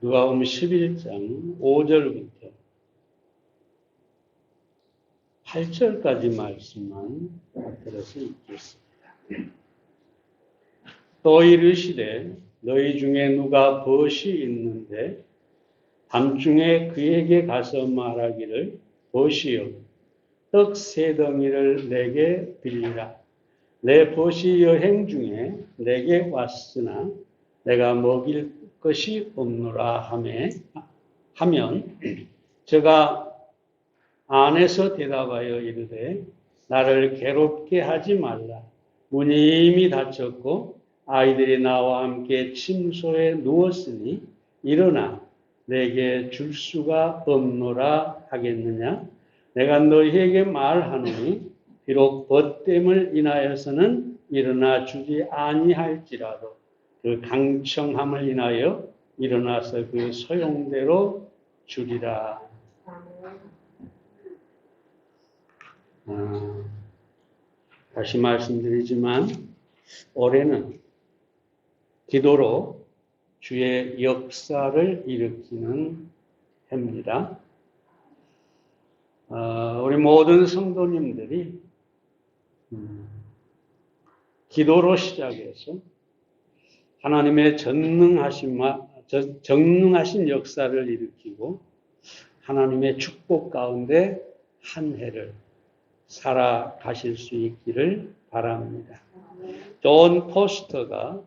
누가복음 11장 5절부터 8절까지 말씀만 들어서 읽겠습니다. 또 이르시되 너희 중에 누가 벗이 있는데 밤중에 그에게 가서 말하기를 벗이여 떡 3덩이를 내게 빌리라. 내 벗이 여행 중에 내게 왔으나 내가 먹일 것이 없노라 하면 저가 안에서 대답하여 이르되 나를 괴롭게 하지 말라. 문이 이미 닫혔고 아이들이 나와 함께 침소에 누웠으니 일어나 내게 줄 수가 없노라 하겠느냐? 내가 너희에게 말하노니 비록 벗됨을 인하여서는 일어나 주지 아니할지라도 그 강청함을 인하여 일어나서 그 소용대로 주리라. 다시 말씀드리지만 올해는 기도로 주의 역사를 일으키는 해입니다. 우리 모든 성도님들이 기도로 시작해서 하나님의 전능하신 역사를 일으키고 하나님의 축복 가운데 한 해를 살아가실 수 있기를 바랍니다. 존 포스터가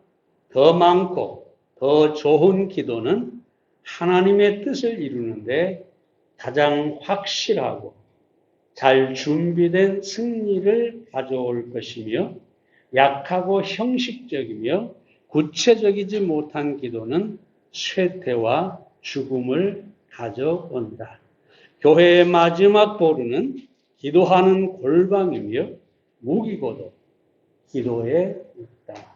더 많고 더 좋은 기도는 하나님의 뜻을 이루는데 가장 확실하고 잘 준비된 승리를 가져올 것이며 약하고 형식적이며 구체적이지 못한 기도는 쇠퇴와 죽음을 가져온다. 교회의 마지막 보루는 기도하는 골방이며 무기고도 기도에 있다.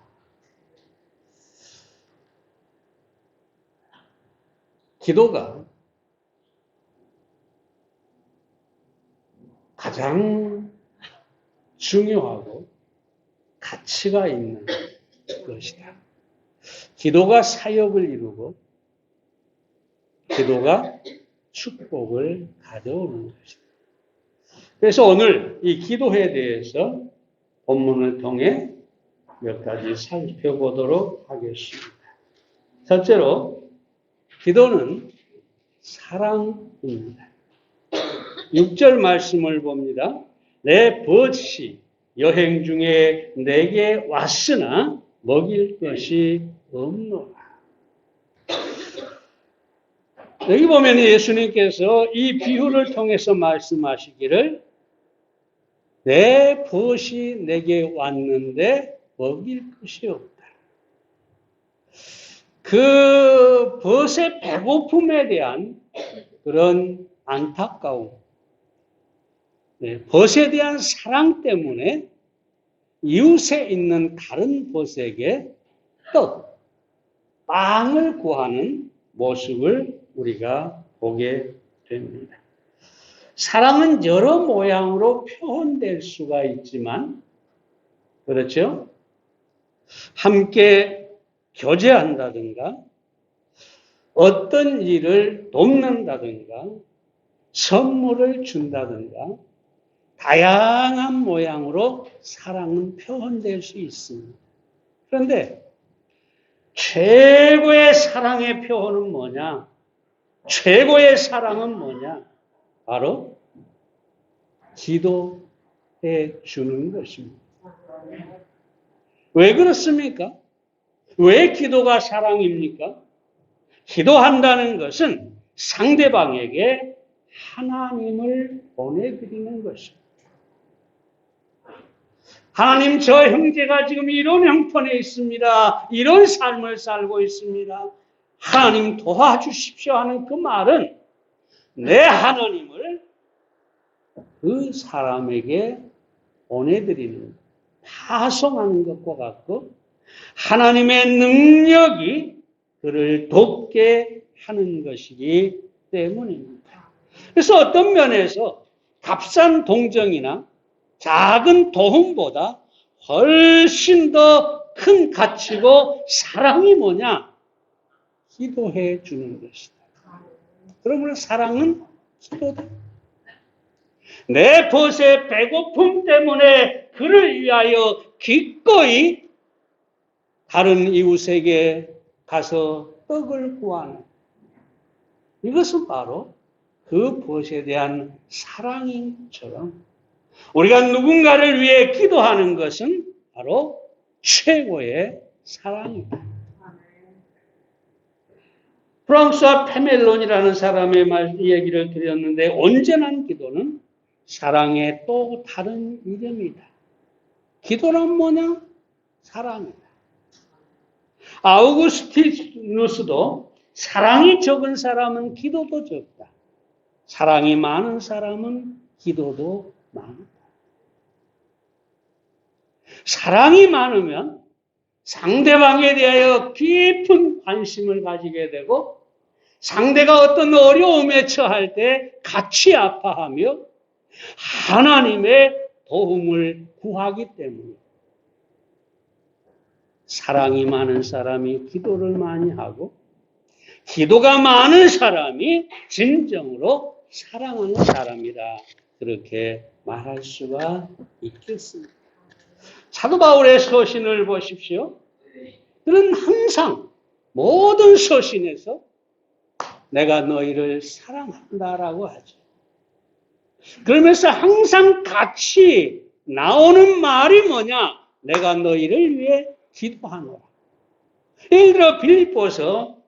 기도가 가장 중요하고 가치가 있는 것이다. 기도가 사역을 이루고 기도가 축복을 가져오는 것이다. 그래서 오늘 이 기도에 대해서 본문을 통해 몇 가지 살펴보도록 하겠습니다. 첫째로 기도는 사랑입니다. 6절 말씀을 봅니다. 내 벗이 여행 중에 내게 왔으나 먹일 것이 없노라. 여기 보면 예수님께서 이 비유를 통해서 말씀하시기를 내 벗이 내게 왔는데 먹일 것이 없다. 그 벗의 배고픔에 대한 그런 안타까움, 벗에 대한 사랑 때문에 이웃에 있는 다른 벗에게 떡, 빵을 구하는 모습을 우리가 보게 됩니다. 사랑은 여러 모양으로 표현될 수가 있지만, 그렇죠? 함께 교제한다든가, 어떤 일을 돕는다든가, 선물을 준다든가, 다양한 모양으로 사랑은 표현될 수 있습니다. 그런데 최고의 사랑의 표현은 뭐냐? 최고의 사랑은 뭐냐? 바로 기도해 주는 것입니다. 왜 그렇습니까? 왜 기도가 사랑입니까? 기도한다는 것은 상대방에게 하나님을 보내드리는 것입니다. 하나님, 저 형제가 지금 이런 형편에 있습니다. 이런 삶을 살고 있습니다. 하나님 도와주십시오 하는 그 말은 내 하나님을 그 사람에게 보내드리는, 파송하는 것과 같고 하나님의 능력이 그를 돕게 하는 것이기 때문입니다. 그래서 어떤 면에서 값싼 동정이나 작은 도움보다 훨씬 더 큰 가치고 사랑이 뭐냐? 기도해 주는 것이다. 그러므로 사랑은 기도다. 내 벗의 배고픔 때문에 그를 위하여 기꺼이 다른 이웃에게 가서 떡을 구하는, 이것은 바로 그 벗에 대한 사랑인처럼 우리가 누군가를 위해 기도하는 것은 바로 최고의 사랑입니다. 프랑스와 페멜론이라는 사람의 얘기를 드렸는데, 온전한 기도는 사랑의 또 다른 이름이다. 기도란 뭐냐? 사랑이다. 아우구스티누스도 사랑이 적은 사람은 기도도 적다. 사랑이 많은 사람은 기도도 많다. 사랑이 많으면 상대방에 대하여 깊은 관심을 가지게 되고, 상대가 어떤 어려움에 처할 때 같이 아파하며 하나님의 도움을 구하기 때문에, 사랑이 많은 사람이 기도를 많이 하고, 기도가 많은 사람이 진정으로 사랑하는 사람이라 그렇게 말할 수가 있겠습니다. 사도 바울의 서신을 보십시오. 그는 항상 모든 서신에서 내가 너희를 사랑한다라고 하죠. 그러면서 항상 같이 나오는 말이 뭐냐? 내가 너희를 위해 기도하노라. 예를 들어 빌립보서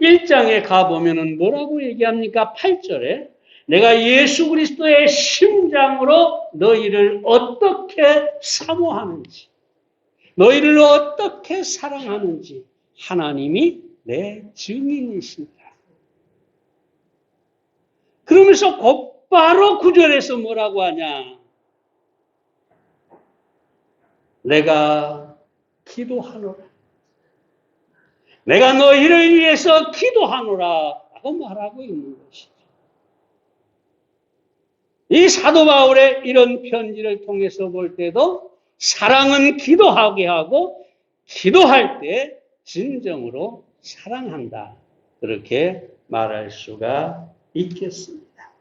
1장에 가보면은 뭐라고 얘기합니까? 8절에 내가 예수 그리스도의 심장으로 너희를 어떻게 사모하는지, 너희를 어떻게 사랑하는지 하나님이 내 증인이십니다. 그러면서 곧바로 9절에서 뭐라고 하냐? 내가 기도하노라. 내가 너희를 위해서 기도하노라 라고 말하고 있는 것이죠. 이 사도 바울의 이런 편지를 통해서 볼 때도 사랑은 기도하게 하고, 기도할 때 진정으로 사랑한다, 그렇게 말할 수가 있겠습니다.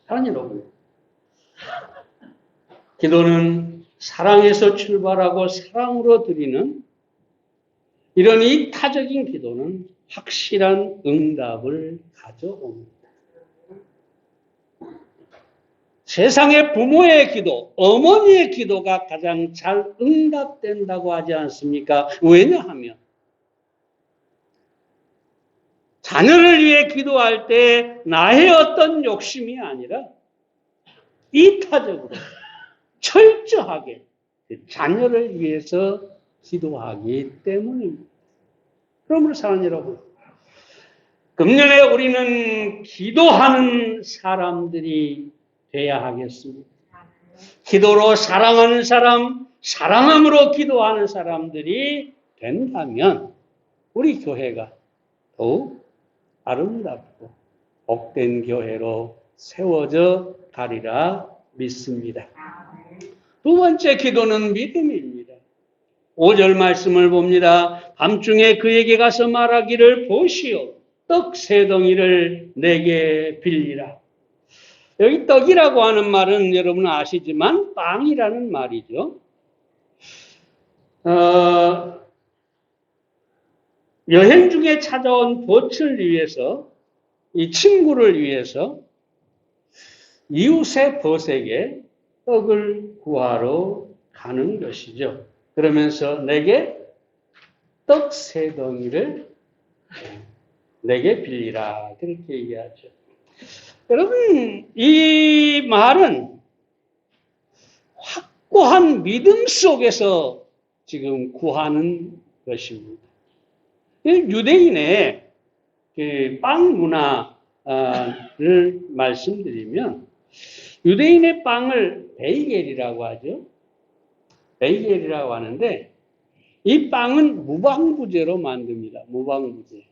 사랑하는 여러분, 기도는 사랑에서 출발하고 사랑으로 드리는 이런 이타적인 기도는 확실한 응답을 가져옵니다. 세상의 부모의 기도, 어머니의 기도가 가장 잘 응답된다고 하지 않습니까? 왜냐하면 자녀를 위해 기도할 때 나의 어떤 욕심이 아니라 이타적으로 철저하게 자녀를 위해서 기도하기 때문입니다. 그러므로 사랑하는 여러분, 금년에 우리는 기도하는 사람들이 돼야 하겠습니다. 기도로 사랑하는 사람, 사랑함으로 기도하는 사람들이 된다면 우리 교회가 더욱 아름답고 복된 교회로 세워져 가리라 믿습니다. 두 번째 기도는 믿음입니다. 5절 말씀을 봅니다. 밤중에 그에게 가서 말하기를 보시오, 떡 3덩이를 내게 빌리라. 여기 떡이라고 하는 말은 여러분 아시지만 빵이라는 말이죠. 여행 중에 찾아온 돛을 위해서, 이 친구를 위해서 이웃의 벗에게 떡을 구하러 가는 것이죠. 그러면서 내게 떡 3덩이를 내게 빌리라, 그렇게 얘기하죠. 여러분, 이 말은 확고한 믿음 속에서 지금 구하는 것입니다. 유대인의 빵 문화를 말씀드리면, 유대인의 빵을 베이겔이라고 하죠. 베이겔이라고 하는데, 이 빵은 무방부제로 만듭니다. 무방부제.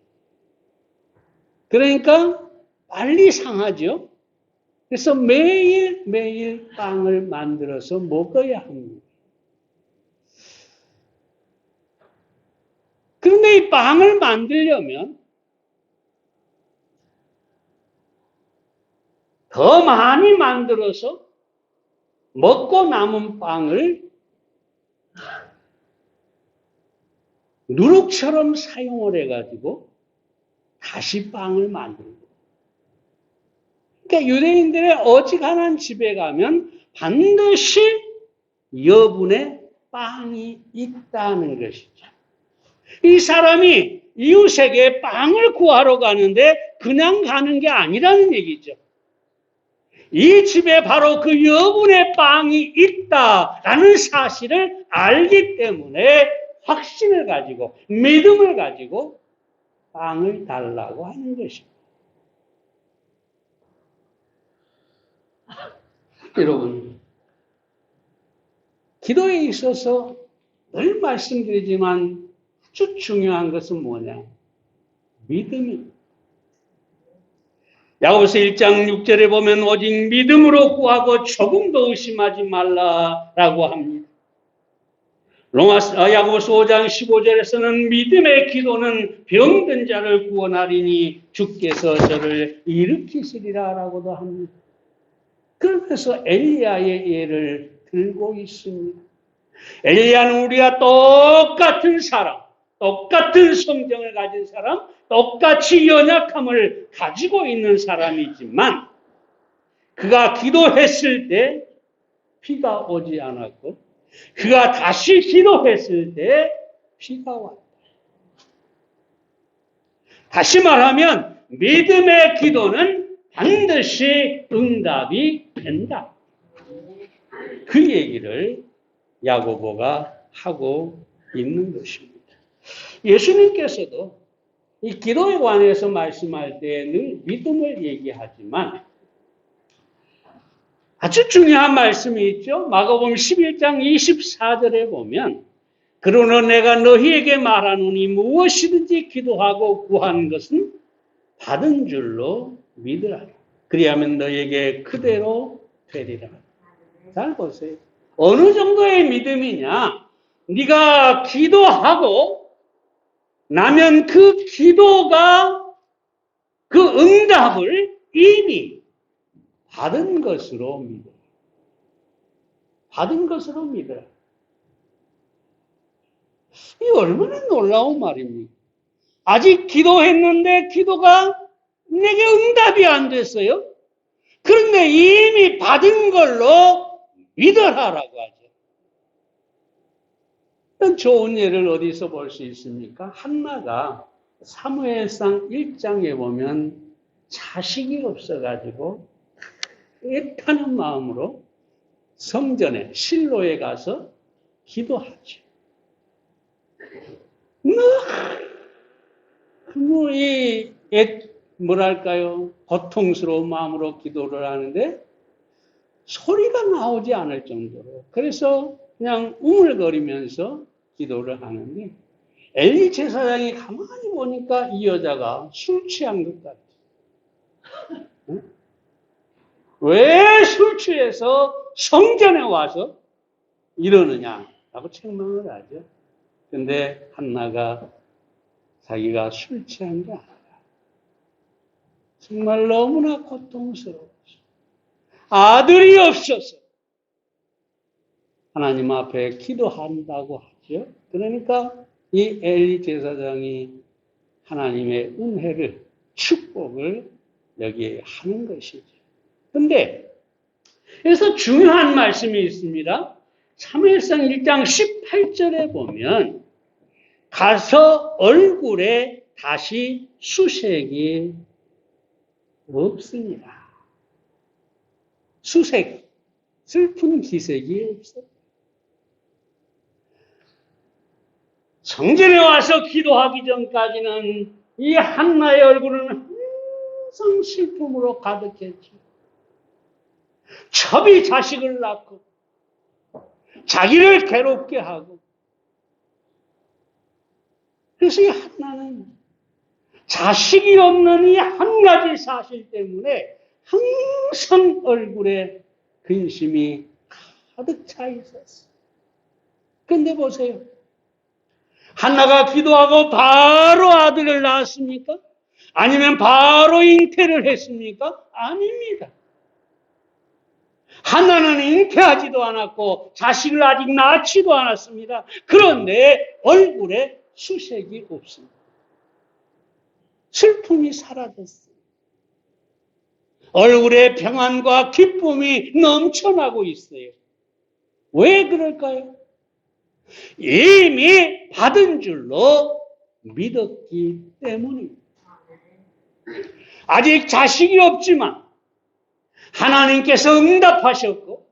그러니까 빨리 상하죠. 그래서 매일 빵을 만들어서 먹어야 합니다. 그런데 그런데 이 빵을 만들려면 더 많이 만들어서 먹고 남은 빵을 누룩처럼 사용을 해가지고 다시 빵을 만들고. 그러니까 유대인들의 어지간한 집에 가면 반드시 여분의 빵이 있다는 것이죠. 이 사람이 이웃에게 빵을 구하러 가는데 그냥 가는 게 아니라는 얘기죠. 이 집에 바로 그 여분의 빵이 있다라는 사실을 알기 때문에 확신을 가지고 믿음을 가지고 빵을 달라고 하는 것입니다. 여러분, 기도에 있어서 늘 말씀드리지만 아주 중요한 것은 뭐냐? 믿음입니다. 야고보서 1장 6절에 보면 오직 믿음으로 구하고 조금도 의심하지 말라라고 합니다. 야고보서 5장 15절에서는 믿음의 기도는 병든 자를 구원하리니 주께서 저를 일으키시리라라고도 합니다. 그러면서 엘리야의 예를 들고 있습니다. 엘리야는 우리가 똑같은 사람, 똑같은 성정을 가진 사람, 똑같이 연약함을 가지고 있는 사람이지만 그가 기도했을 때 비가 오지 않았고 그가 다시 기도했을 때 비가 왔다. 다시 말하면 믿음의 기도는 반드시 응답이 된다. 그 얘기를 야고보가 하고 있는 것입니다. 예수님께서도 이 기도에 관해서 말씀할 때 늘 믿음을 얘기하지만 아주 중요한 말씀이 있죠. 마가복음 11장 24절에 보면 그러나 내가 너희에게 말하노니 무엇이든지 기도하고 구하는 것은 받은 줄로 믿으라. 그리하면 너희에게 그대로 되리라. 잘 보세요. 어느 정도의 믿음이냐? 네가 기도하고 나면 그 기도가 그 응답을 이미 받은 것으로 믿어라. 받은 것으로 믿어라. 이 얼마나 놀라운 말입니까? 아직 기도했는데 기도가 내게 응답이 안 됐어요. 그런데 이미 받은 걸로 믿어라라고 하죠. 이런 좋은 예를 어디서 볼 수 있습니까? 한나가 사무엘상 1장에 보면 자식이 없어가지고 애타는 마음으로 성전에 실로에 가서 기도하죠. 너무 뭐랄까요? 고통스러운 마음으로 기도를 하는데 소리가 나오지 않을 정도로. 그래서 그냥 우물거리면서 기도를 하는데 엘리 제사장이 가만히 보니까 이 여자가 술 취한 것 같아. 응? 왜 술 취해서 성전에 와서 이러느냐라고 책망을 하죠. 근데 한나가 자기가 술 취한 게 아니라 정말 너무나 고통스러워서 아들이 없어서 하나님 앞에 기도한다고 하죠. 그러니까 이 엘리 제사장이 하나님의 은혜를, 축복을 여기에 하는 것이죠. 그런데 여기서 중요한 말씀이 있습니다. 사무엘상 1장 18절에 보면 가서 얼굴에 다시 수색이 없습니다. 수색, 슬픈 기색이 없어요. 성전에 와서 기도하기 전까지는 이 한나의 얼굴은 항상 슬픔으로 가득했죠. 첩이 자식을 낳고 자기를 괴롭게 하고 그래서 이 한나는 자식이 없는 이 한 가지 사실 때문에 항상 얼굴에 근심이 가득 차 있었어요. 그런데 보세요. 한나가 기도하고 바로 아들을 낳았습니까? 아니면 바로 잉태를 했습니까? 아닙니다. 한나는 잉태하지도 않았고 자식을 아직 낳지도 않았습니다. 그런데 얼굴에 수색이 없습니다. 슬픔이 사라졌어요. 얼굴에 평안과 기쁨이 넘쳐나고 있어요. 왜 그럴까요? 이미 받은 줄로 믿었기 때문입니다. 아직 자식이 없지만 하나님께서 응답하셨고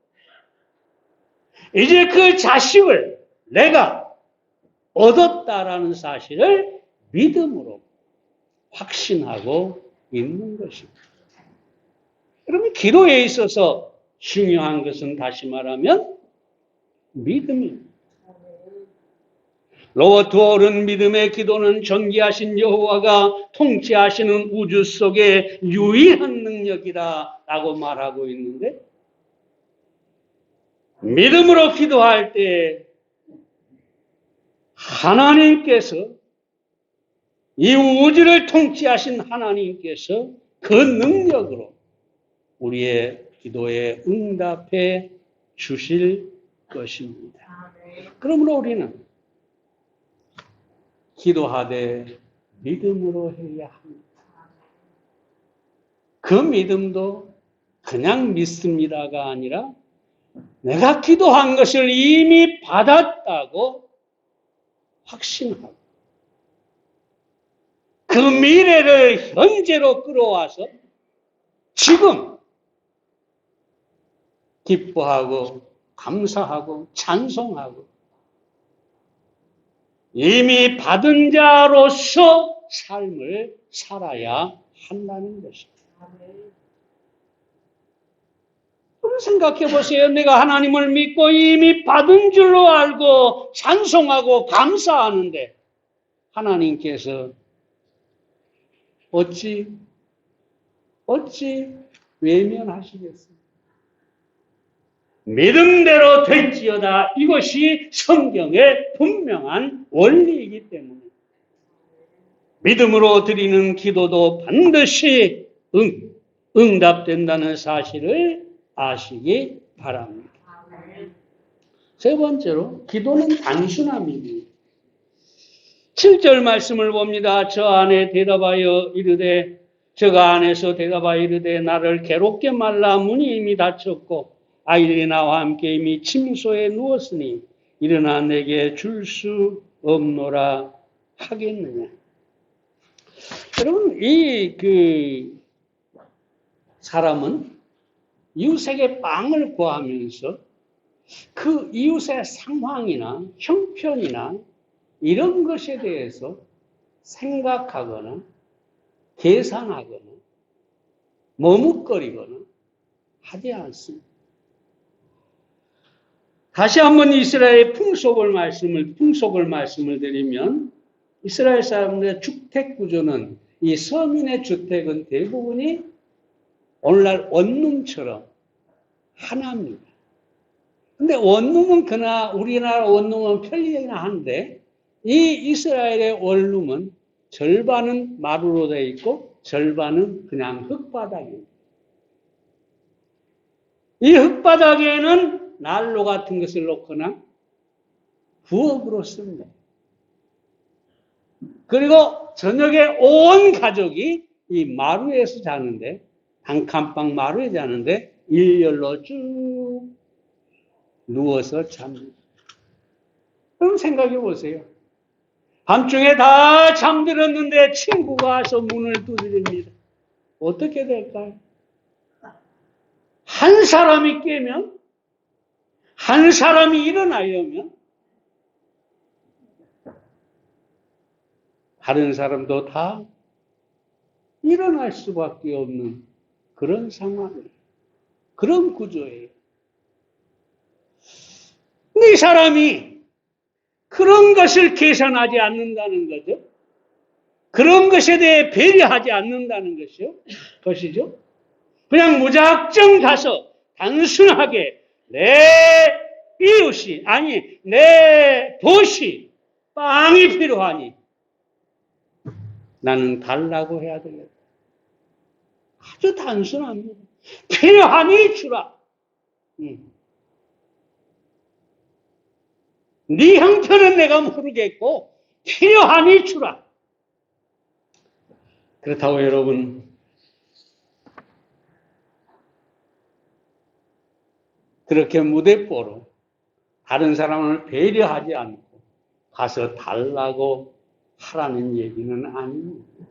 이제 그 자식을 내가 얻었다라는 사실을 믿음으로 확신하고 있는 것입니다. 그러면 기도에 있어서 중요한 것은 다시 말하면 믿음입니다. 로버트 홀은 믿음의 기도는 존귀하신 여호와가 통치하시는 우주 속의 유일한 능력이다라고 말하고 있는데, 믿음으로 기도할 때 하나님께서, 이 우주를 통치하신 하나님께서 그 능력으로 우리의 기도에 응답해 주실 것입니다. 그러므로 우리는 기도하되 믿음으로 해야 합니다. 그 믿음도 그냥 믿습니다가 아니라 내가 기도한 것을 이미 받았다고 확신하고 그 미래를 현재로 끌어와서 지금 기뻐하고 감사하고 찬송하고 이미 받은 자로서 삶을 살아야 한다는 것입니다. 그럼 생각해 보세요. 내가 하나님을 믿고 이미 받은 줄로 알고 찬송하고 감사하는데 하나님께서 어찌 외면하시겠습니까? 믿음대로 될지어다. 이것이 성경의 분명한 원리이기 때문에 믿음으로 드리는 기도도 반드시 응답된다는 사실을 아시기 바랍니다. 세 번째로 기도는 단순함입니다. 7절 말씀을 봅니다. 저 안에 대답하여 이르되 저가 안에서 대답하여 이르되 나를 괴롭게 말라. 문이 이미 닫혔고 아이들이 나와 함께 이미 침소에 누웠으니 일어나 내게 줄 수 없노라 하겠느냐. 여러분, 사람은 이웃에게 빵을 구하면서 그 이웃의 상황이나 형편이나 이런 것에 대해서 생각하거나 계산하거나 머뭇거리거나 하지 않습니다. 다시 한번 이스라엘의 풍속을 말씀을 드리면 이스라엘 사람들의 주택 구조는 이 서민의 주택은 대부분이 오늘날 원룸처럼 하나입니다. 근데 원룸은 그나 우리나라 원룸은 편리하긴 한데 이 이스라엘의 원룸은 절반은 마루로 되어 있고 절반은 그냥 흙바닥입니다. 이 흙바닥에는 난로 같은 것을 놓거나 부엌으로 씁니다. 그리고 저녁에 온 가족이 이 마루에서 자는데, 단칸방 마루에 자는데 일렬로 쭉 누워서 잡니다. 그럼 생각해 보세요. 밤중에 다 잠들었는데 친구가 와서 문을 두드립니다. 어떻게 될까요? 한 사람이 깨면, 한 사람이 일어나려면 다른 사람도 다 일어날 수밖에 없는 그런 상황이에요. 그런 구조예요. 이 사람이 그런 것을 계산하지 않는다는 거죠. 그런 것에 대해 배려하지 않는다는 것이죠. 그냥 무작정 가서 단순하게 내 이웃이, 아니 내 도시 빵이 필요하니 나는 달라고 해야 되겠다. 아주 단순합니다. 필요하니 주라. 네 형편은 내가 모르겠고 필요하니 주라. 그렇다고 여러분, 그렇게 무대뽀로 다른 사람을 배려하지 않고 가서 달라고 하라는 얘기는 아닙니다.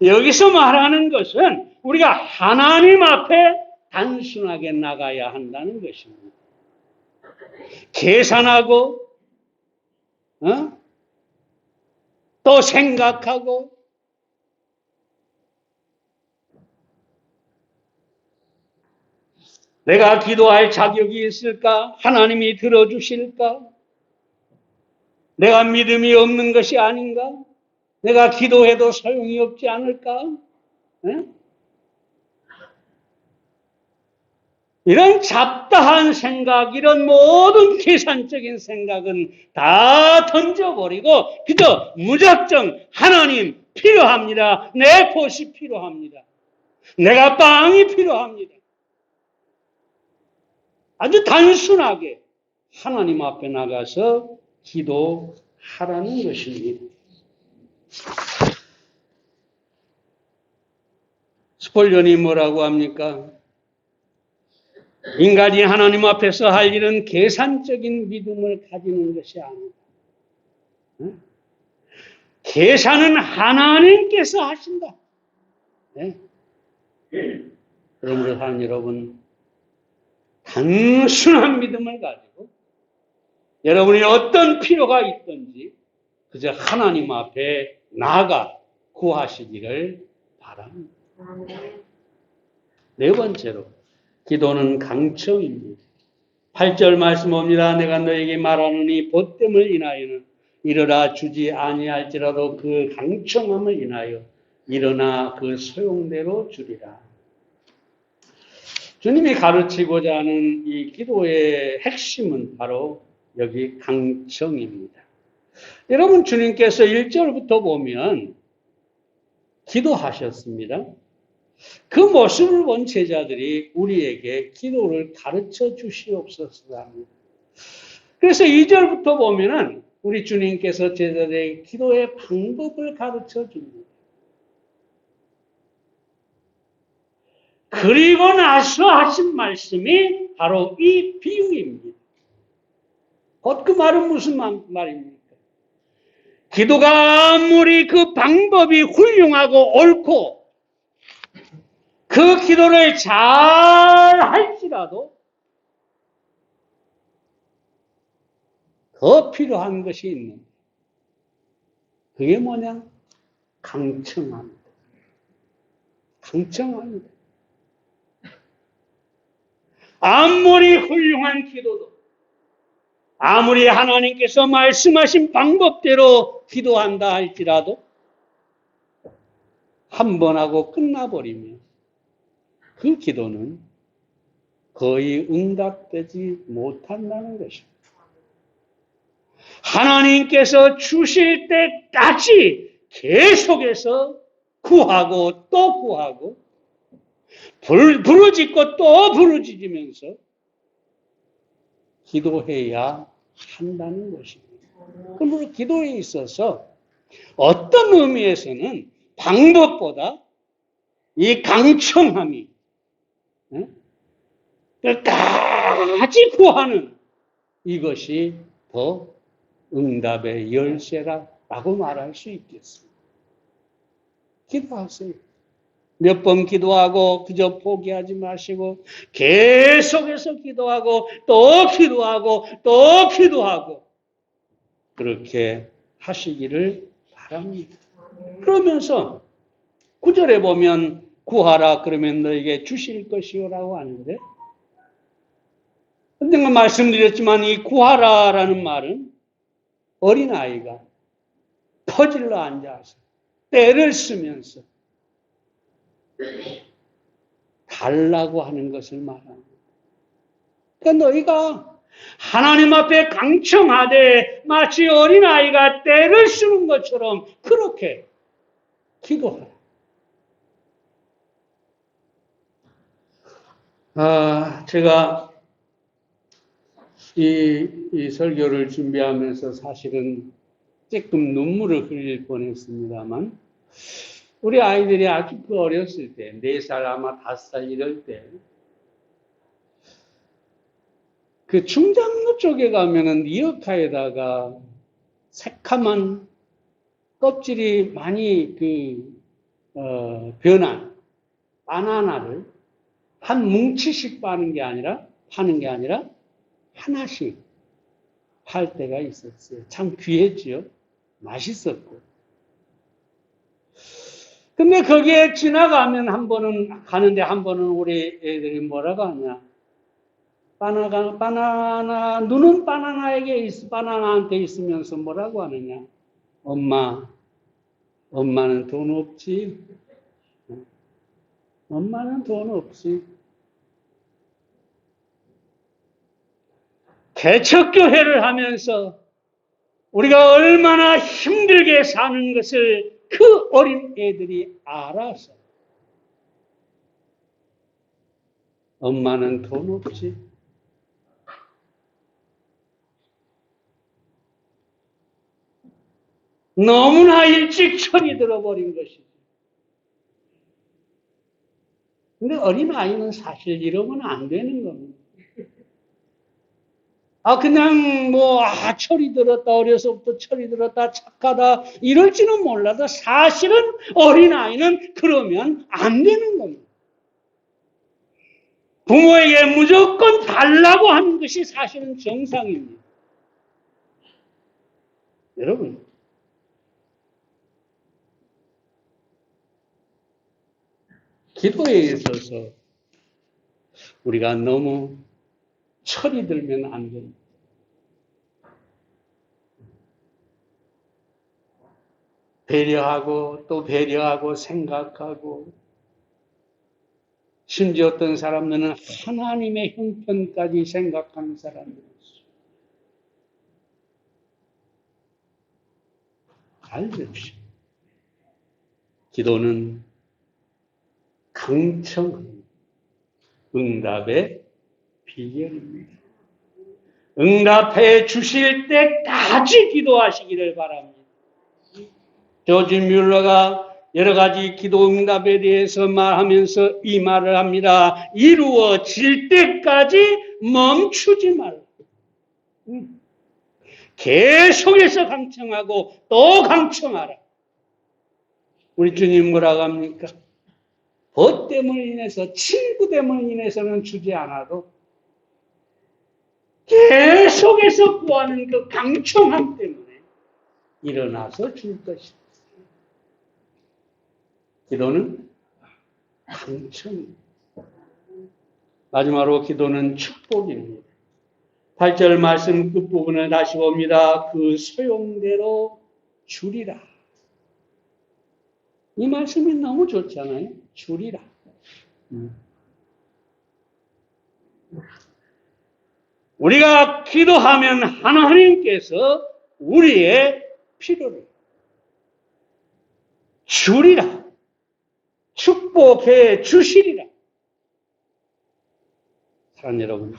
여기서 말하는 것은 우리가 하나님 앞에 단순하게 나가야 한다는 것입니다. 계산하고 또 생각하고 내가 기도할 자격이 있을까? 하나님이 들어주실까? 내가 믿음이 없는 것이 아닌가? 내가 기도해도 소용이 없지 않을까? 이런 잡다한 생각, 이런 모든 계산적인 생각은 다 던져버리고 그저 무작정 하나님 필요합니다. 내 벗이 필요합니다. 내가 빵이 필요합니다. 아주 단순하게 하나님 앞에 나가서 기도하라는 것입니다. 스폴전이 뭐라고 합니까? 인간이 하나님 앞에서 할 일은 계산적인 믿음을 가지는 것이 아니다. 계산은 하나님께서 하신다. 그러므로 사는 여러분, 단순한 믿음을 가지고 여러분이 어떤 필요가 있든지 그저 하나님 앞에 나아가 구하시기를 바랍니다. 네 번째로, 기도는 강청입니다. 8절 말씀 봅니다. 내가 너에게 말하노니 보됨을 인하여는 일어나 주지 아니할지라도 그 강청함을 인하여 일어나 그 소용대로 주리라. 주님이 가르치고자 하는 이 기도의 핵심은 바로 여기 강청입니다. 여러분, 주님께서 1절부터 보면 기도하셨습니다. 그 모습을 본 제자들이 우리에게 기도를 가르쳐 주시옵소서 합니다. 그래서 2절부터 보면은 우리 주님께서 제자들에게 기도의 방법을 가르쳐 줍니다. 그리고 나서 하신 말씀이 바로 이 비유입니다. 곧 그 말은 무슨 말입니까? 기도가 아무리 그 방법이 훌륭하고 옳고 그 기도를 잘 할지라도 더 필요한 것이 있는데 그게 뭐냐? 강청합니다. 강청합니다. 아무리 훌륭한 기도도 아무리 하나님께서 말씀하신 방법대로 기도한다 할지라도 한 번 하고 끝나버리면 그 기도는 거의 응답되지 못한다는 것입니다. 하나님께서 주실 때까지 계속해서 구하고 또 구하고 부르짖고 또 부르짖으면서 기도해야 한다는 것입니다. 그러므로 기도에 있어서 어떤 의미에서는 방법보다 이 강청함이 끝까지 구하는 이것이 더 응답의 열쇠라고 말할 수 있겠습니다. 기도하세요. 몇 번 기도하고 그저 포기하지 마시고 계속해서 기도하고 또 기도하고 또 기도하고 그렇게 하시기를 바랍니다. 그러면서 9절에 보면 구하라 그러면 너에게 주실 것이요라고 하는데 언젠가 말씀드렸지만 이 구하라라는 말은 어린아이가 퍼질러 앉아서 때를 쓰면서 달라고 하는 것을 말합니다. 그러니까 너희가 하나님 앞에 강청하되 마치 어린아이가 떼를 쓰는 것처럼 그렇게 기도하라. 제가 이 설교를 준비하면서 사실은 조금 눈물을 흘릴 뻔했습니다만, 우리 아이들이 아주 어렸을 때, 4살 아마 5살 이럴 때, 그 중장로 쪽에 가면은 리어카에다가 새카만 껍질이 많이 변한 바나나를 한 뭉치씩 파는 게 아니라 하나씩 팔 때가 있었어요. 참 귀했지요. 맛있었고. 근데 거기에 지나가면 가는데 한 번은 우리 애들이 뭐라고 하냐. 눈은 바나나한테 있으면서 뭐라고 하느냐. 엄마는 돈 없지. 엄마는 돈 없지. 개척교회를 하면서 우리가 얼마나 힘들게 사는 것을 그 어린 애들이 알아서 엄마는 돈 없지. 너무나 일찍 철이 들어버린 것이지. 근데 어린아이는 사실 이러면 안 되는 겁니다. 그냥 철이 들었다, 어려서부터 철이 들었다, 착하다, 이럴지는 몰라도 사실은 어린아이는 그러면 안 되는 겁니다. 부모에게 무조건 달라고 하는 것이 사실은 정상입니다. 여러분, 기도에 있어서 우리가 너무 철이 들면 안 됩니다. 배려하고 또 배려하고 생각하고 심지어 어떤 사람들은 하나님의 형편까지 생각하는 사람들이 있어요. 알십시오. 기도는 강청합니다. 응답의 비결입니다. 응답해 주실 때까지 기도하시기를 바랍니다. 조지 뮬러가 여러 가지 기도 응답에 대해서 말하면서 이 말을 합니다. 이루어질 때까지 멈추지 말라. 계속해서 강청하고 또 강청하라. 우리 주님 뭐라고 합니까? 법 때문에 인해서, 친구 때문에 인해서는 주지 않아도 계속해서 구하는 그 강청함 때문에 일어나서 줄 것이다. 기도는 강청입니다. 마지막으로 기도는 축복입니다. 8절 말씀 끝부분을 다시 봅니다. 그 소용대로 주리라. 이 말씀이 너무 좋잖아요. 주리라. 우리가 기도하면 하나님께서 우리의 필요를 주리라. 축복해 주시리라. 사랑하는 여러분,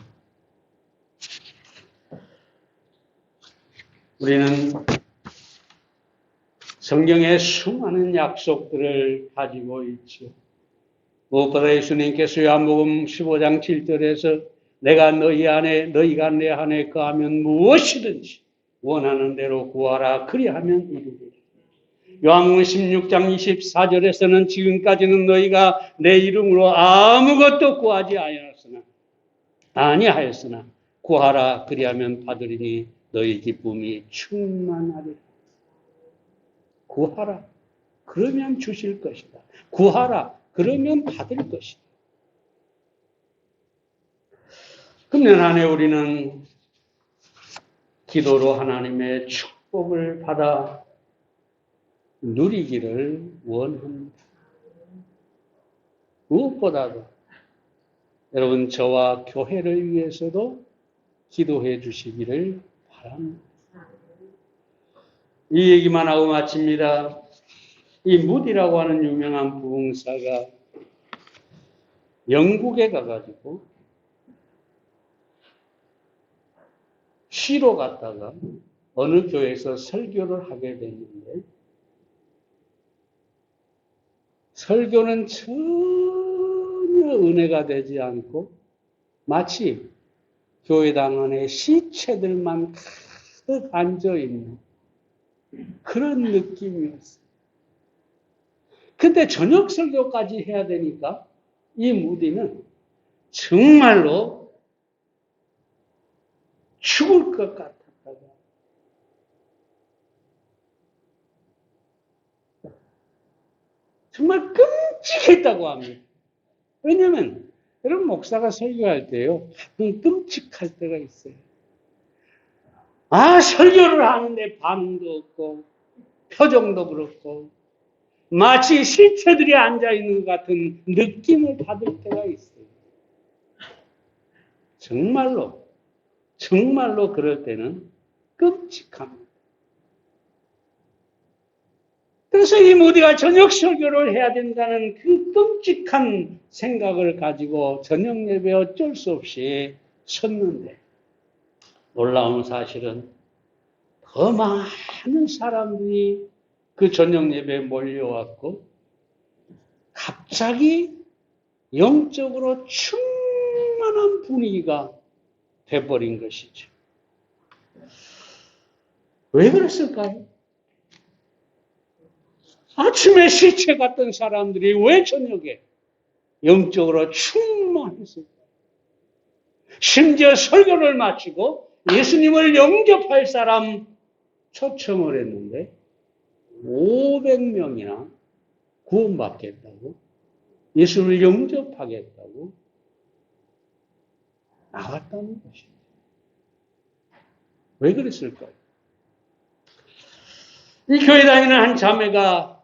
우리는 성경에 수많은 약속들을 가지고 있죠. 무엇보다 예수님께서 요한복음 15장 7절에서 내가 너희가 내 안에 거하면 무엇이든지 원하는 대로 구하라. 그리하면 이루리라. 요한복음 16장 24절에서는 지금까지는 너희가 내 이름으로 아무것도 구하지 아니하였으나 구하라. 그리하면 받으리니 너희 기쁨이 충만하리라. 구하라. 그러면 주실 것이다. 구하라. 그러면 받을 것이다. 금년 한 해 우리는 기도로 하나님의 축복을 받아 누리기를 원합니다. 무엇보다도 여러분 저와 교회를 위해서도 기도해 주시기를 바랍니다. 이 얘기만 하고 마칩니다. 이 무디라고 하는 유명한 부흥사가 영국에 가가지고 쉬러 갔다가 어느 교회에서 설교를 하게 됐는데 설교는 전혀 은혜가 되지 않고 마치 교회당 안에 시체들만 가득 앉아있는 그런 느낌이었어요. 근데 저녁 설교까지 해야 되니까 이 무디는 정말로 죽을 것 같았다가 정말 끔찍했다고 합니다. 왜냐하면 여러분 목사가 설교할 때요 가끔 끔찍할 때가 있어요. 설교를 하는데 반응도 없고 표정도 그렇고 마치 시체들이 앉아있는 것 같은 느낌을 받을 때가 있어요. 정말로 그럴 때는 끔찍합니다. 그래서 이 무디가 저녁 설교를 해야 된다는 그 끔찍한 생각을 가지고 저녁 예배에 어쩔 수 없이 섰는데 놀라운 사실은 더 많은 사람들이 그 저녁 예배에 몰려왔고 갑자기 영적으로 충만한 분위기가 돼버린 것이죠. 왜 그랬을까요? 아침에 시체 같던 사람들이 왜 저녁에 영적으로 충만했을까요? 심지어 설교를 마치고 예수님을 영접할 사람 초청을 했는데 500명이나 구원받겠다고 예수를 영접하겠다고 나왔다는 것입니다. 왜 그랬을까요? 이 교회 다니는 한 자매가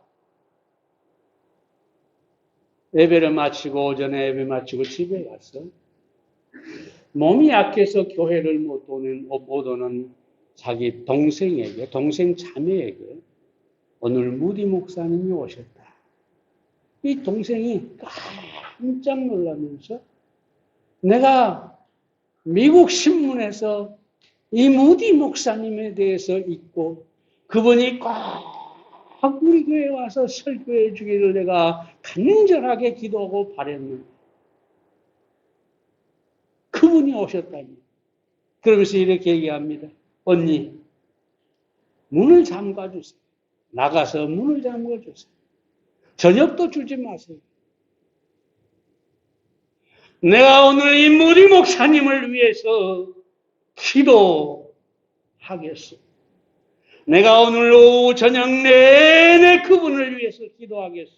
예배를 마치고 오전에 예배 마치고 집에 가서 몸이 약해서 교회를 못 오는 자기 동생 자매에게 오늘 무디 목사님이 오셨다. 이 동생이 깜짝 놀라면서 내가 미국 신문에서 이 무디 목사님에 대해서 읽고 그분이 꼭 우리 교회에 와서 설교해 주기를 내가 간절하게 기도하고 바랬는데 그분이 오셨다니. 그러면서 이렇게 얘기합니다. 언니, 문을 잠가주세요. 나가서 문을 잠가주세요. 저녁도 주지 마세요. 내가 오늘 이 무디 목사님을 위해서 기도하겠소. 내가 오늘 오후 저녁 내내 그분을 위해서 기도하겠소.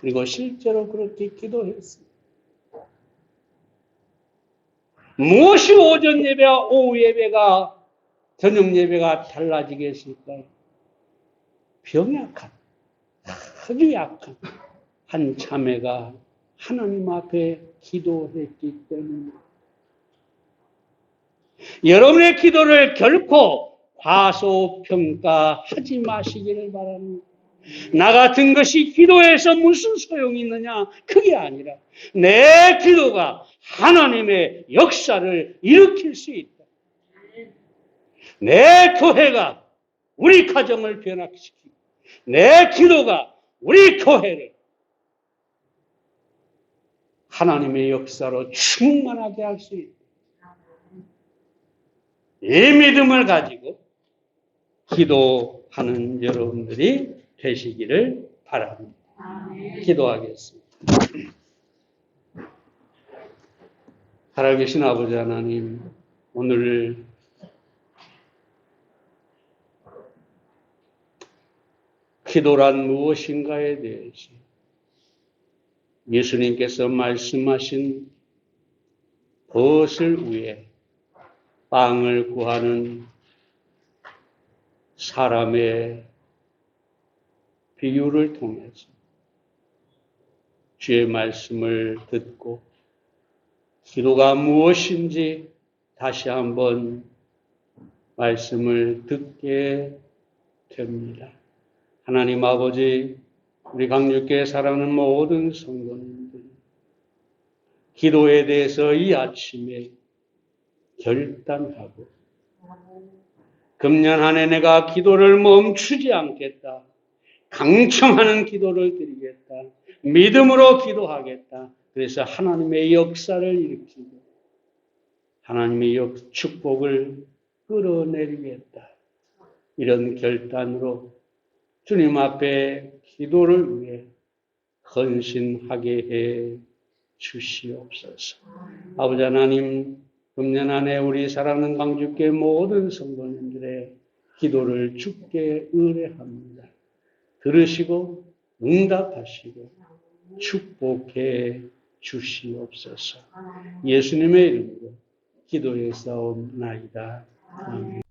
그리고 실제로 그렇게 기도했습니다. 무엇이 오전 예배와 오후 예배가 저녁 예배가 달라지겠을까요? 병약한 아주 약한 한 자매가 하나님 앞에 기도했기 때문에 여러분의 기도를 결코 과소평가하지 마시기를 바랍니다. 나 같은 것이 기도해서 무슨 소용이 있느냐? 그게 아니라 내 기도가 하나님의 역사를 일으킬 수 있다. 내 교회가 우리 가정을 변화시키고 내 기도가 우리 교회를 하나님의 역사로 충만하게 할 수 있다. 이 믿음을 가지고 기도하는 여러분들이 되시기를 바랍니다. 기도하겠습니다. 살아계신 아버지 하나님, 오늘 기도란 무엇인가에 대해서 예수님께서 말씀하신 벗을 위해 빵을 구하는 사람의 비유를 통해서 주의 말씀을 듣고 기도가 무엇인지 다시 한번 말씀을 듣게 됩니다. 하나님 아버지, 우리 강육교회 사랑하는 모든 성도님들, 기도에 대해서 이 아침에 결단하고 금년 한 해 내가 기도를 멈추지 않겠다. 강청하는 기도를 드리겠다. 믿음으로 기도하겠다. 그래서 하나님의 역사를 일으키고 하나님의 축복을 끌어내리겠다. 이런 결단으로 주님 앞에 기도를 위해 헌신하게 해 주시옵소서. 아버지 하나님, 금년 한 해 우리 사랑하는 강주교회 모든 성도님들의 기도를 주께 의뢰합니다. 들으시고 응답하시고 축복해 주시옵소서. 예수님의 이름으로 기도해 싸움나이다. 아멘.